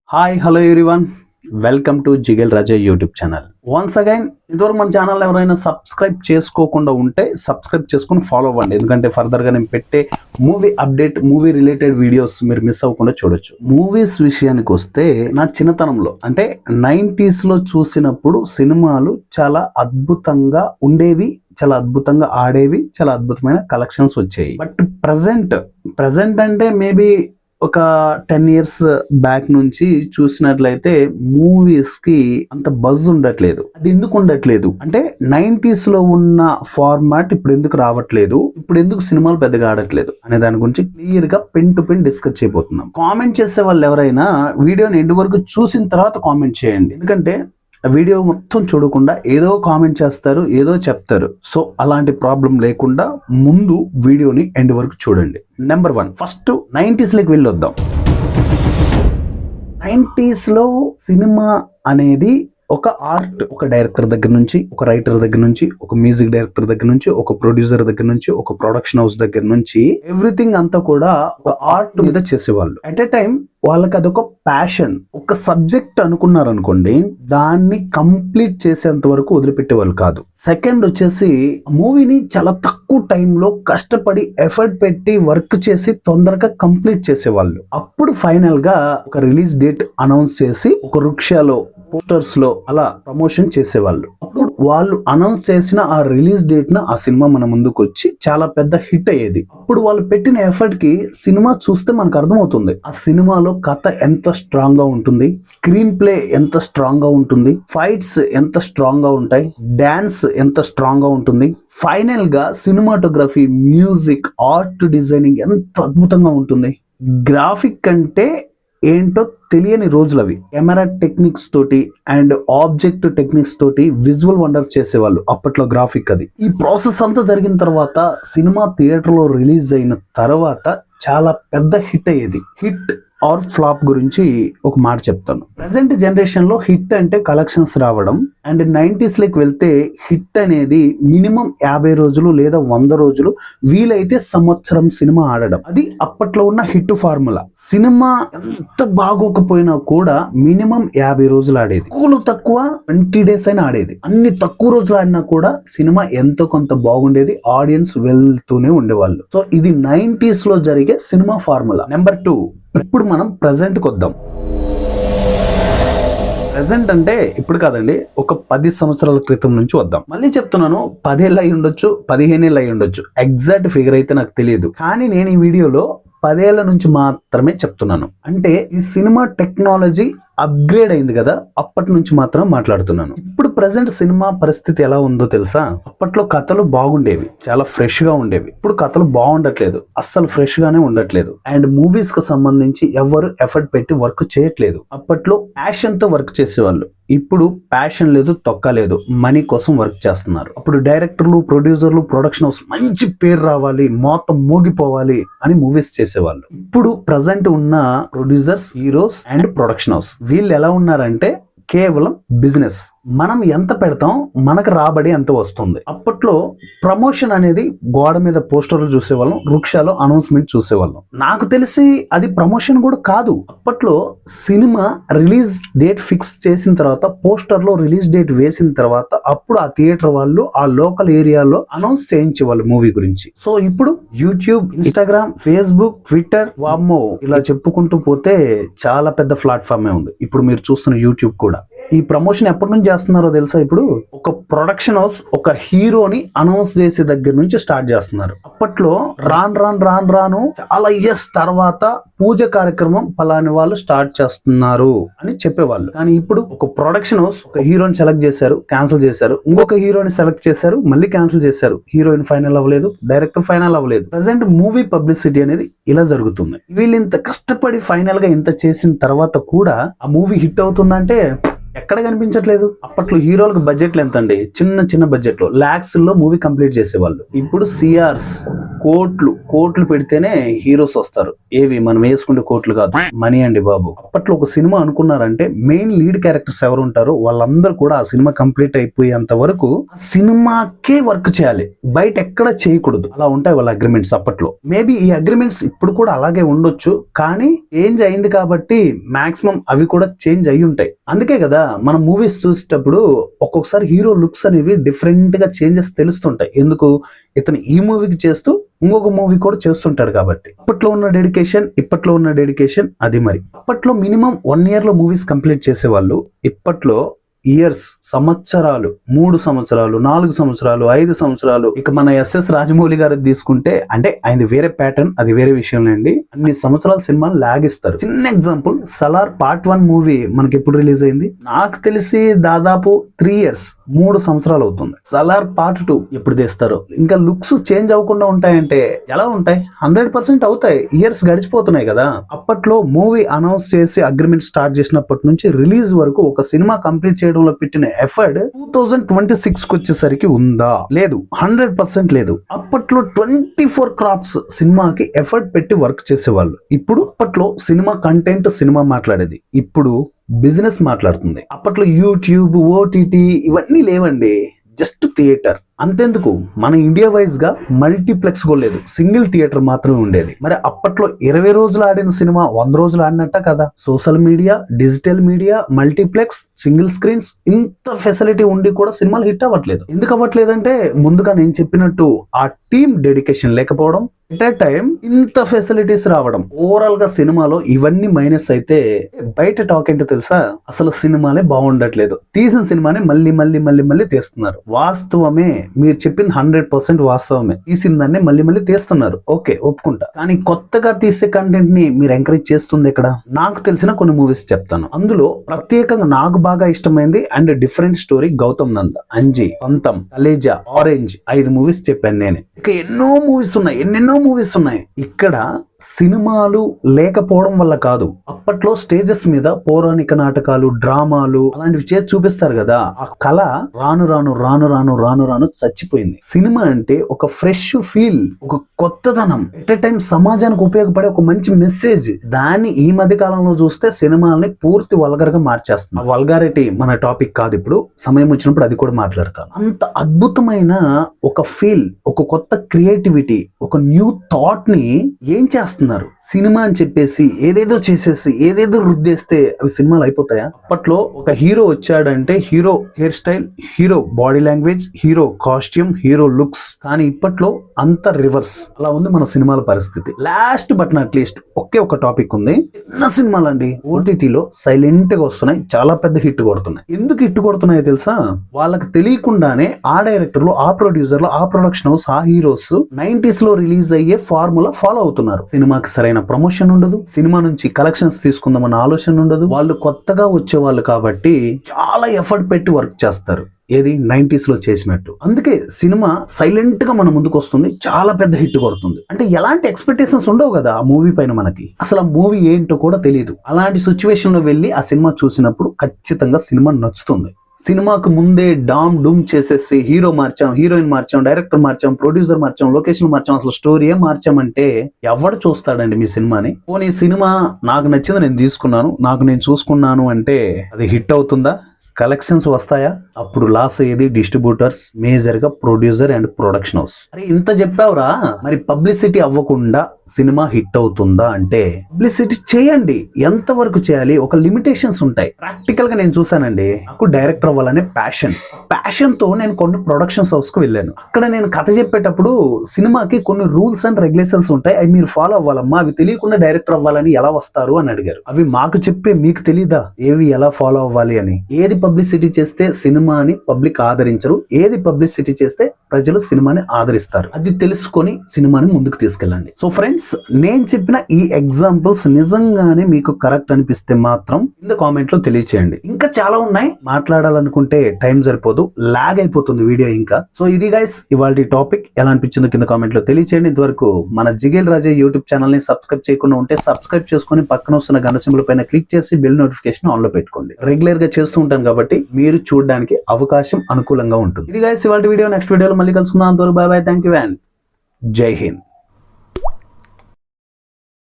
Hi hello everyone, welcome to Jigel Raja YouTube channel. Once again ఇంతవరకు మన channel ఎవరైనా subscribe చేసుకోకుండా ఉంటే సబ్స్క్రైబ్ చేసుకుని ఫాలో అవ్వండి. ఎందుకంటే ఫర్దర్గా నేను పెట్టే movie update, movie related videos మీరు మిస్ అవ్వకుండా చూడొచ్చు. మూవీస్ విషయానికి వస్తే నా చిన్నతనంలో అంటే 90s లో చూసినప్పుడు సినిమాలు చాలా అద్భుతంగా ఉండేవి, చాలా అద్భుతంగా ఆడేవి, చాలా అద్భుతమైన కలెక్షన్స్ వచ్చాయి. బట్ ప్రజెంట్ అంటే మేబీ ఒక 10 years బ్యాక్ నుంచి చూసినట్లయితే మూవీస్ కి అంత బజ్ ఉండట్లేదు. అది ఎందుకు ఉండట్లేదు అంటే 90s లో ఉన్న ఫార్మాట్ ఇప్పుడు ఎందుకు రావట్లేదు, ఇప్పుడు ఎందుకు సినిమాలు పెద్దగా ఆడట్లేదు అనే దాని గురించి క్లియర్ గా పెన్ టు పెన్ డిస్కస్ చేయబోతున్నాం. కామెంట్ చేసే వాళ్ళు ఎవరైనా వీడియోని ఎండ్ వరకు చూసిన తర్వాత కామెంట్ చేయండి. ఎందుకంటే వీడియో మొత్తం చూడకుండా ఏదో కామెంట్ చేస్తారు, ఏదో చెప్తారు. సో అలాంటి ప్రాబ్లం లేకుండా ముందు వీడియోని ఎండ్ వరకు చూడండి. నెంబర్ 1, ఫస్ట్ 90s లోకి వెళ్ళొద్దాం. 90s లో సినిమా అనేది ఒక ఆర్ట్, ఒక డైరెక్టర్ దగ్గర నుంచి, ఒక రైటర్ దగ్గర నుంచి, ఒక మ్యూజిక్ డైరెక్టర్ దగ్గర నుంచి, ఒక ప్రొడ్యూసర్ దగ్గర నుంచి, ఒక ప్రొడక్షన్ హౌస్ దగ్గర నుంచి ఎవ్రీథింగ్ అంతా కూడా ఒక ఆర్ట్ మీద చేసేవాళ్ళు. అట్ ఎ టైం వాళ్ళకి అదొక ప్యాషన్, ఒక సబ్జెక్ట్ అనుకున్నారు అనుకోండి, దాన్ని కంప్లీట్ చేసేంత వరకు వదిలిపెట్టేవాళ్ళు కాదు. సెకండ్ వచ్చేసి మూవీని చాలా తక్కువ టైంలో కష్టపడి ఎఫర్ట్ పెట్టి వర్క్ చేసి తొందరగా కంప్లీట్ చేసేవాళ్ళు. అప్పుడు ఫైనల్ గా ఒక రిలీజ్ డేట్ అనౌన్స్ చేసి ఒక రిక్షాలో, పోస్టర్స్ లో అలా ప్రమోషన్ చేసేవాళ్ళు. అప్పుడు వాళ్ళు అనౌన్స్ చేసిన ఆ రిలీజ్ డేట్ న ఆ సినిమా మన ముందుకు వచ్చి చాలా పెద్ద హిట్ అయ్యేది. అప్పుడు వాళ్ళు పెట్టిన ఎఫర్ట్ కి సినిమా చూస్తే మనకు అర్థమవుతుంది ఆ సినిమాలో కథ ఎంత స్ట్రాంగ్ గా ఉంటుంది, స్క్రీన్ ప్లే ఎంత స్ట్రాంగ్ గా ఉంటుంది, ఫైట్స్ ఎంత స్ట్రాంగ్ గా ఉంటాయి, డాన్స్ ఎంత స్ట్రాంగ్ గా ఉంటుంది, ఫైనల్ గా సినిమాటోగ్రఫీ, మ్యూజిక్, ఆర్ట్ డిజైనింగ్ ఎంత అద్భుతంగా ఉంటుంది. గ్రాఫిక్ అంటే ఏంటో తెలియని రోజులు అవి. కెమెరా టెక్నిక్స్ తోటి అండ్ ఆబ్జెక్ట్ టెక్నిక్స్ తోటి విజువల్ వండర్ చేసేవాళ్ళు అప్పట్లో. గ్రాఫిక్ అది. ఈ ప్రాసెస్ అంతా జరిగిన తర్వాత సినిమా థియేటర్ లో రిలీజ్ అయిన తర్వాత చాలా పెద్ద హిట్ అయ్యేది. హిట్ ఆర్ ఫ్లాప్ గురించి ఒక మాట చెప్తాను. ప్రెసెంట్ జనరేషన్ లో హిట్ అంటే కలెక్షన్స్ రావడం, అండ్ 90s లోకి వెళ్తే హిట్ అనేది మినిమం 50 రోజులు లేదా 100 రోజులు, వీలైతే సంవత్సరం సినిమా ఆడడం. అది అప్పట్లో ఉన్న హిట్ ఫార్ములా. సినిమా ఎంత బాగోకపోయినా కూడా మినిమం 50 రోజులు ఆడేది. తక్కువ 20 days అయినా ఆడేది. అన్ని తక్కువ రోజులు ఆడినా కూడా సినిమా ఎంతో కొంత బాగుండేది, ఆడియన్స్ వెళ్తూనే ఉండేవాళ్ళు. సో ఇది 90s లో జరిగే సినిమా ఫార్ములా. నెంబర్ 2, ఇప్పుడు మనం ప్రెసెంట్కి వద్దాం. ప్రెసెంట్ అంటే ఇప్పుడు కాదండి, ఒక 10 సంవత్సరాల క్రితం నుంచి వద్దాం. మళ్ళీ చెప్తున్నాను, 10 ఏళ్ళు అయి ఉండొచ్చు, 15 ఏళ్ళు అయి ఉండొచ్చు, ఎగ్జాక్ట్ ఫిగర్ అయితే నాకు తెలియదు. కానీ నేను ఈ వీడియోలో 10 ఏళ్ల నుంచి మాత్రమే చెప్తున్నాను. అంటే ఈ సినిమా టెక్నాలజీ అప్గ్రేడ్ అయింది కదా, అప్పటి నుంచి మాత్రం మాట్లాడుతున్నాను. ఇప్పుడు ప్రెసెంట్ సినిమా పరిస్థితి ఎలా ఉందో తెలుసా? అప్పట్లో కథలు బాగుండేవి, చాలా ఫ్రెష్ గా ఉండేవి. ఇప్పుడు కథలు బాగుండట్లేదు, అస్సలు ఫ్రెష్ గానే ఉండట్లేదు. అండ్ మూవీస్ కు సంబంధించి ఎవరు ఎఫర్ట్ పెట్టి వర్క్ చేయట్లేదు. అప్పట్లో ప్యాషన్ తో వర్క్ చేసేవాళ్ళు, ఇప్పుడు ప్యాషన్ లేదు, తొక్క లేదు, మనీ కోసం వర్క్ చేస్తున్నారు. అప్పుడు డైరెక్టర్లు, ప్రొడ్యూసర్లు, ప్రొడక్షన్ హౌస్ మంచి పేరు రావాలి, మొత్తం మోగిపోవాలి అని మూవీస్ చేసేవాళ్ళు. ఇప్పుడు ప్రజెంట్ ఉన్న producers, heroes and production house వీళ్ళు ఎలా ఉన్నారంటే కేవలం బిజినెస్. మనం ఎంత పెడతాం మనకు రాబడి ఎంత వస్తుంది. అప్పట్లో ప్రమోషన్ అనేది గోడ మీద పోస్టర్లు చూసేవాళ్ళం, రిక్షాలో అనౌన్స్మెంట్ చూసేవాళ్ళం. నాకు తెలిసి అది ప్రమోషన్ కూడా కాదు. అప్పట్లో సినిమా రిలీజ్ డేట్ ఫిక్స్ చేసిన తర్వాత, పోస్టర్ లో రిలీజ్ డేట్ వేసిన తర్వాత, అప్పుడు ఆ థియేటర్ వాళ్ళు ఆ లోకల్ ఏరియాలో అనౌన్స్ చేయించేవాళ్ళు మూవీ గురించి. సో ఇప్పుడు యూట్యూబ్, ఇన్స్టాగ్రామ్, ఫేస్బుక్, ట్విట్టర్, వామ్మో ఇలా చెప్పుకుంటూ పోతే చాలా పెద్ద ప్లాట్ఫామే ఉంది ఇప్పుడు మీరు చూస్తున్న యూట్యూబ్ కూడా. ఈ ప్రమోషన్ ఎప్పటి నుంచి చేస్తున్నారో తెలుసా? ఇప్పుడు ఒక ప్రొడక్షన్ హౌస్ ఒక హీరోని అనౌన్స్ చేసే దగ్గర నుంచి స్టార్ట్ చేస్తున్నారు. అప్పట్లో రాను చాలా ఇయర్స్ తర్వాత పూజ కార్యక్రమం పలాని వాళ్ళు స్టార్ట్ చేస్తున్నారు అని చెప్పేవాళ్ళు. కానీ ఇప్పుడు ఒక ప్రొడక్షన్ హౌస్ ఒక హీరోని సెలెక్ట్ చేశారు, క్యాన్సిల్ చేశారు, ఇంకొక హీరోని సెలెక్ట్ చేశారు, మళ్ళీ క్యాన్సిల్ చేశారు. హీరోయిన్ ఫైనల్ అవ్వలేదు, డైరెక్టర్ ఫైనల్ అవ్వలేదు. ప్రెసెంట్ మూవీ పబ్లిసిటీ అనేది ఇలా జరుగుతుంది. వీళ్ళు ఇంత కష్టపడి ఫైనల్ గా ఇంత చేసిన తర్వాత కూడా ఆ మూవీ హిట్ అవుతుందంటే ఎక్కడ కనిపించట్లేదు. అప్పట్లో హీరోలకు బడ్జెట్లు ఎంత అండి? చిన్న బడ్జెట్ లో లాక్స్ లో మూవీ కంప్లీట్ చేసేవాళ్ళు. ఇప్పుడు సిఆర్స్, కోట్లు పెడితేనే హీరోస్ వస్తారు. ఏవి మనం వేసుకుంటే కోట్లు కాదు, మనీ అండి బాబు. అప్పట్లో ఒక సినిమా అనుకున్నారంటే మెయిన్ లీడ్ క్యారెక్టర్స్ ఎవరు ఉంటారో వాళ్ళందరూ కూడా ఆ సినిమా కంప్లీట్ అయిపోయేంత వరకు ఆ సినిమాకే వర్క్ చేయాలి, బయట ఎక్కడ చేయకూడదు. అలా ఉంటాయి వాళ్ళ అగ్రిమెంట్స్ అప్పట్లో. మేబీ ఈ అగ్రిమెంట్స్ ఇప్పుడు కూడా అలాగే ఉండొచ్చు, కానీ చేంజ్ అయింది కాబట్టి మాక్సిమం అవి కూడా చేంజ్ అయ్యి ఉంటాయి. అందుకే కదా మనం మూవీస్ చూసేటప్పుడు ఒక్కొక్కసారి హీరో లుక్స్ అనేవి డిఫరెంట్ గా చేంజెస్ తెలుస్తుంటాయి. ఎందుకు? ఇతను ఈ మూవీకి చేస్తూ ఇంకొక మూవీ కూడా చేస్తుంటాడు కాబట్టి. అప్పట్లో ఉన్న డెడికేషన్ ఇప్పట్లో ఉన్న డెడికేషన్ అది. మరి అప్పట్లో మినిమం 1 year లో మూవీస్ కంప్లీట్ చేసేవాళ్ళు, ఇప్పట్లో ఇయర్స్, సంవత్సరాలు, 3 సంవత్సరాలు, 4 సంవత్సరాలు, 5 సంవత్సరాలు. ఇక మన ఎస్ఎస్ రాజమౌళి గారు తీసుకుంటే, అంటే ఆయన వేరే ప్యాటర్న్, అది వేరే విషయం లేండి. అన్ని సంవత్సరాల సినిమాలు లాగిస్తారు. చిన్న ఎగ్జాంపుల్, సలార్ పార్ట్ 1 మూవీ మనకి ఎప్పుడు రిలీజ్ అయింది? నాకు తెలిసి దాదాపు 3 years, 3 సంవత్సరాలు అవుతుంది. సలార్ పార్ట్ 2 ఎప్పుడు తీస్తారు? ఇంకా లుక్స్ చేంజ్ అవ్వకుండా ఉంటాయంటే ఎలా ఉంటాయి? 100% అవుతాయి. ఇయర్స్ గడిచిపోతున్నాయి కదా. అప్పట్లో మూవీ అనౌన్స్ చేసి అగ్రిమెంట్ స్టార్ట్ చేసినప్పటి నుంచి రిలీజ్ వరకు ఒక సినిమా కంప్లీట్ చేయడంలో పెట్టిన ఎఫర్ట్ 2026 కి వచ్చేసరికి ఉందా? లేదు, 100% లేదు. అప్పట్లో 24 క్రాఫ్ట్స్ సినిమాకి ఎఫర్ట్ పెట్టి వర్క్ చేసేవాళ్ళు. ఇప్పుడు అప్పట్లో సినిమా కంటెంట్ సినిమా మాట్లాడేది, ఇప్పుడు బిజినెస్ మాట్లాడుతుంది. అప్పట్లో యూట్యూబ్, ఓటీటీ ఇవన్నీ లేవండి, జస్ట్ థియేటర్. అంతెందుకు, మన ఇండియా వైజ్ గా మల్టీప్లెక్స్ కూడా లేదు, సింగిల్ థియేటర్ మాత్రమే ఉండేది. మరి అప్పట్లో 20 రోజులు ఆడిన సినిమా 100 రోజులు ఆడినట్ట కదా. Social media, digital media, multiplex, single screens, ఇంత ఫెసిలిటీ ఉండి కూడా సినిమాలు హిట్ అవ్వట్లేదు. ఎందుకు అవ్వట్లేదంటే ముందుగా నేను చెప్పినట్టు ఆ టీమ్ డెడికేషన్ లేకపోవడం, ఎట్ ఏ టైం ఇంత ఫెసిలిటీస్ రావడం. ఓవరాల్ గా సినిమాలో ఇవన్నీ మైనస్ అయితే బయట టాక్ ఏంటో తెలుసా? అసలు సినిమాలే బాగుండట్లేదు, తీసిన సినిమానే మళ్ళీ మళ్ళీ మళ్ళీ మళ్ళీ తీస్తున్నారు. వాస్తవమే, మీరు చెప్పింది 100% వాస్తవమే. తీసిన దాన్ని మళ్ళీ మళ్ళీ తీస్తున్నారు, ఓకే ఒప్పుకుంటా. కానీ కొత్తగా తీసే కంటెంట్ ని మీరు ఎంకరేజ్ చేస్తుంది ఇక్కడ. నాకు తెలిసిన కొన్ని మూవీస్ చెప్తాను. అందులో ప్రత్యేకంగా నాకు బాగా ఇష్టమైంది అండ్ డిఫరెంట్ స్టోరీ గౌతమ్ నంద, అంజీ, పంతం, కలేజా, ఆరెంజ్, 5 మూవీస్ చెప్పాను నేనే. ఇక ఎన్నో మూవీస్ ఉన్నాయి. ఇక్కడ సినిమాలు లేకపోవడం వల్ల కాదు, అప్పట్లో స్టేజెస్ మీద పౌరాణిక నాటకాలు, డ్రామాలు అలాంటివి చేసి చూపిస్తారు కదా. ఆ కళ రాను రాను రాను రాను రాను రాను చచ్చిపోయింది. సినిమా అంటే ఒక ఫ్రెష్ ఫీల్, ఒక కొత్తదనం, ఎట్ ఏ టైం సమాజానికి ఉపయోగపడే ఒక మంచి మెసేజ్. దాన్ని ఈ మధ్య కాలంలో చూస్తే సినిమాల్ని పూర్తి వల్గర్ గా మార్చేస్తుంది. వల్గారిటీ మన టాపిక్ కాదు, ఇప్పుడు సమయం వచ్చినప్పుడు అది కూడా మాట్లాడతాను. అంత అద్భుతమైన ఒక ఫీల్, ఒక కొత్త క్రియేటివిటీ, ఒక న్యూ థాట్ ని ఏం చేస్తారు సినిమా అని చెప్పేసి ఏదేదో చేసేసి ఏదేదో రుద్దేస్తే అవి సినిమాలు అయిపోతాయా? అప్పట్లో ఒక హీరో వచ్చాడంటే hero hair style, hero body language, hero costume, hero looks. కానీ ఇప్పట్లో అంత రివర్స్. అలా ఉంది మన సినిమాల పరిస్థితి. లాస్ట్ బట్ నాట్ లీస్ట్ ఒకే ఒక టాపిక్ ఉంది. చిన్న సినిమాలండి ఓటీటీలో సైలెంట్ గా వస్తున్నాయి, చాలా పెద్ద హిట్ కొడుతున్నాయి. ఎందుకు హిట్ కొడుతున్నాయో తెలుసా? వాళ్ళకి తెలియకుండానే ఆ డైరెక్టర్లు, ఆ ప్రొడ్యూసర్లు, ఆ ప్రొడక్షన్ హౌస్, ఆ హీరోస్ 90s లో రిలీజ్ అయ్యే ఫార్ములా ఫాలో అవుతున్నారు. సినిమాకి సరైన ప్రమోషన్ ఉండదు, సినిమా నుంచి కలెక్షన్స్ తీసుకుందామన్న ఆలోచన ఉండదు. వాళ్ళు కొత్తగా వచ్చే వాళ్ళు కాబట్టి చాలా ఎఫర్ట్ పెట్టి వర్క్ చేస్తారు, ఏది 90s లో చేసినట్టు. అందుకే సినిమా సైలెంట్ గా మన ముందుకు వస్తుంది, చాలా పెద్ద హిట్ కొడుతుంది. అంటే ఎలాంటి ఎక్స్పెక్టేషన్స్ ఉండవు కదా ఆ మూవీ పైన. మనకి అసలు ఆ మూవీ ఏంటో కూడా తెలియదు. అలాంటి సిచ్యువేషన్ లో వెళ్ళి ఆ సినిమా చూసినప్పుడు ఖచ్చితంగా సినిమా నచ్చుతుంది. సినిమాకు ముందే డామ్ డూమ్ చేసేసి హీరో మార్చాం, హీరోయిన్ మార్చాం, డైరెక్టర్ మార్చాం, ప్రొడ్యూసర్ మార్చాం, లొకేషన్ మార్చాం, అసలు స్టోరీ మార్చామంటే ఎవడు చూస్తాడండి మీ సినిమాని? పోనీ సినిమా నాకు నచ్చింది, నేను తీసుకున్నాను, నాకు నేను చూసుకున్నాను అంటే అది హిట్ అవుతుందా? కలెక్షన్స్ వస్తాయా? అప్పుడు లాస్ అయ్యేది డిస్ట్రిబ్యూటర్స్, మేజర్ గా ప్రొడ్యూసర్ అండ్ ప్రొడక్షన్ హౌస్. అరే ఇంత చెప్పావురా, మరి పబ్లిసిటీ అవ్వకుండా సినిమా హిట్ అవుతుందా అంటే పబ్లిసిటీ చేయండి. ఎంత వరకు చేయాలి? ఒక లిమిటేషన్స్ ఉంటాయి. ప్రాక్టికల్ గా నేను చూసానండి, నాకు డైరెక్టర్ అవ్వాలనే ప్యాషన్ తో నేను కొన్ని ప్రొడక్షన్స్ హౌస్ కు వెళ్ళాను. అక్కడ నేను కథ చెప్పేటప్పుడు సినిమాకి కొన్ని రూల్స్ అండ్ రెగ్యులేషన్స్ ఉంటాయి, అవి మీరు ఫాలో అవ్వాలమ్మా. అవి తెలియకుండా డైరెక్టర్ అవ్వాలని ఎలా వస్తారు అని అడిగారు. అవి మాకు చెప్పే మీకు తెలీదా ఏవి ఎలా ఫాలో అవ్వాలి అని? ఏది పబ్లిసిటీ చేస్తే సినిమాని పబ్లిక్ ఆదరించరు, ఏది పబ్లిసిటీ చేస్తే ప్రజలు సినిమాని ఆదరిస్తారు, అది తెలుసుకొని సినిమాని ముందుకు తీసుకెళ్ళండి. సో ఫ్రెండ్స్, నేను చెప్పిన ఈ ఎగ్జాంపుల్స్ నిజంగానే మీకు కరెక్ట్ అనిపిస్తే మాత్రం కింద కామెంట్ లో తెలియచేయండి. ఇంకా చాలా ఉన్నాయి, మాట్లాడాలనుకుంటే టైం సరిపోదు, లాగ్ అయిపోతుంది వీడియో ఇంకా. సో ఇది గైస్ ఇవాల్టి టాపిక్. ఎలా అనిపించిందో కింద కామెంట్ లో తెలియచేయండి. ఇంతవరకు మన జిగేల్ రాజా యూట్యూబ్ ఛానల్ ని సబ్స్క్రైబ్ చేయకుండా ఉంటే సబ్స్క్రైబ్ చేసుకుని పక్కన వస్తున్న గంట సింబల్ పైన క్లిక్ చేసి బెల్ నోటిఫికేషన్ ఆన్ లో పెట్టుకోండి. రెగ్యులర్ గా చేస్తూ ఉంటాను కాబట్టి మీరు చూడడానికి అవకాశం అనుకూలంగా ఉంటుంది. ఇది గైస్ ఇవాల్టి వీడియో. నెక్స్ట్ వీడియోలో మళ్ళీ కలుసుకుందాం. అంతవరకు bye bye, thank you and జై హింద్.